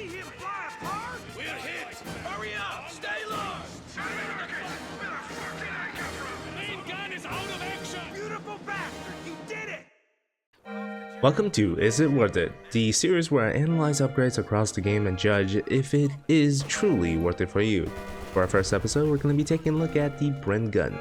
see him fly a car? We're hit! Hurry up! Stay low! Main gun is out of action! Beautiful bastard! You did it! Welcome to Is It Worth It, the series where I analyze upgrades across the game and judge if it is truly worth it for you. For our first episode, we're going to be taking a look at the Bren gun.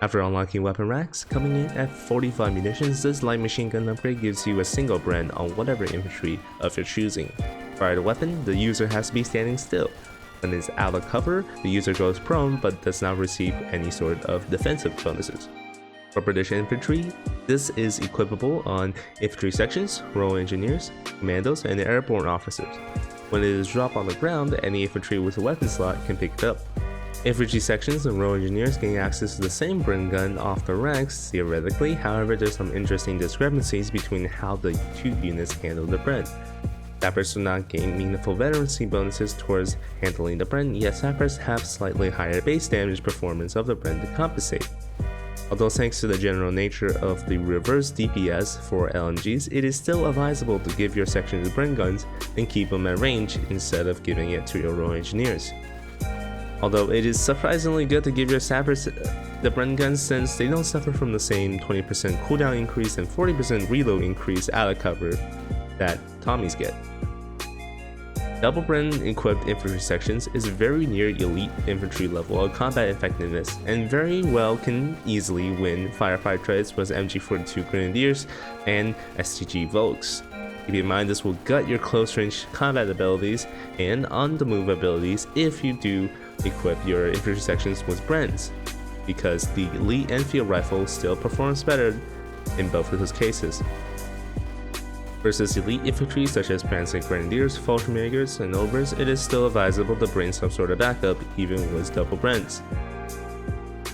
After unlocking weapon racks, coming in at 45 munitions, this light machine gun upgrade gives you a single Bren on whatever infantry of your choosing. Fire the weapon, the user has to be standing still. When it's out of cover, the user goes prone but does not receive any sort of defensive bonuses. For British infantry, this is equipable on infantry sections, royal engineers, commandos, and airborne officers. When it is dropped on the ground, any infantry with a weapon slot can pick it up. Infantry sections and royal engineers gain access to the same Bren gun off the ranks theoretically, however there's some interesting discrepancies between how the two units handle the Bren. Sappers do not gain meaningful veterancy bonuses towards handling the Bren, yet sappers have slightly higher base damage performance of the Bren to compensate. Although thanks to the general nature of the reverse DPS for LMGs, it is still advisable to give your section the Bren guns and keep them at range instead of giving it to your royal engineers. Although it is surprisingly good to give your sappers the Bren guns since they don't suffer from the same 20% cooldown increase and 40% reload increase out of cover that Tommies get. Double Bren equipped infantry sections is very near elite infantry level of combat effectiveness and very well can easily win firefight trades with MG42 Grenadiers and STG Volks. Keep in mind this will gut your close range combat abilities and on the move abilities if you do equip your infantry sections with Brens, because the elite Enfield rifle still performs better in both of those cases. Versus elite infantry such as Panzer Grenadiers, Fallschirmjägers, and Obers, it is still advisable to bring some sort of backup even with double Brens.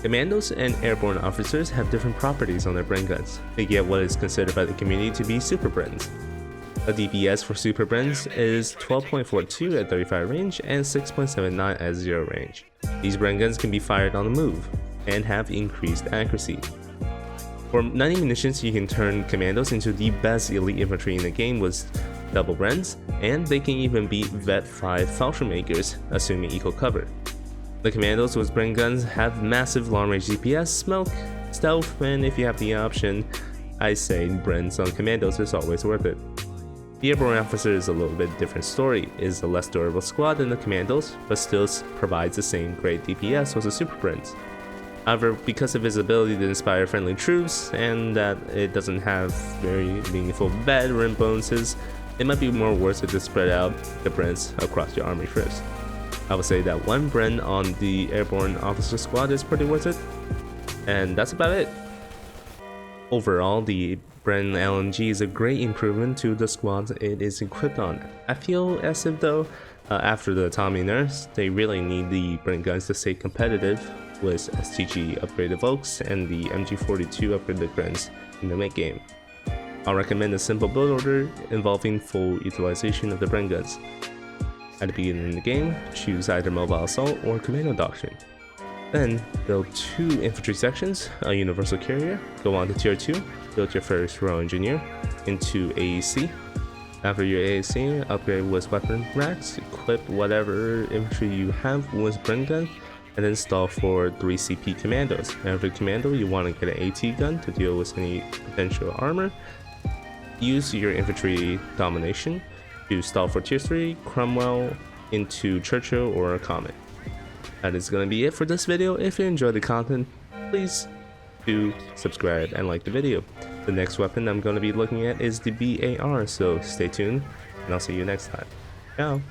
Commandos and airborne officers have different properties on their Bren guns. They get what is considered by the community to be Super Brens. A DPS for Super Brens is 12.42 at 35 range and 6.79 at 0 range. These Bren guns can be fired on the move and have increased accuracy. For 90 munitions, you can turn commandos into the best elite infantry in the game with double Brens, and they can even beat Vet 5 Fallschirmjägers, assuming equal cover. The commandos with Bren guns have massive long range DPS, smoke, stealth, and if you have the option, I say Brens on commandos is always worth it. The airborne officer is a little bit different story. It is a less durable squad than the commandos, but still provides the same great DPS as the Super Brens. However, because of its ability to inspire friendly troops and that it doesn't have very meaningful veteran bonuses, it might be more worth it to spread out the Brens across your army first. I would say that one Bren on the airborne officer squad is pretty worth it, and that's about it. Overall, the Bren LMG is a great improvement to the squads it is equipped on. I feel as if though, after the Tommy nerfs, they really need the Bren guns to stay competitive with STG upgraded Volks and the MG42 upgraded Brens in the mid game. I'll recommend a simple build order involving full utilization of the Bren guns. At the beginning of the game, choose either Mobile Assault or Commando Doctrine. Then, build 2 infantry sections, a universal carrier, go on to tier 2, build your first royal engineer into AEC. After your AEC, upgrade with weapon racks, equip whatever infantry you have with Bren gun, and then stall for 3 CP commandos. Every commando you want to get an AT gun to deal with any potential armor. Use your infantry domination to stall for tier 3, Cromwell into Churchill or Comet. That is going to be it for this video. If you enjoyed the content, please do subscribe and like the video. The next weapon I'm going to be looking at is the BAR, so stay tuned and I'll see you next time. Ciao!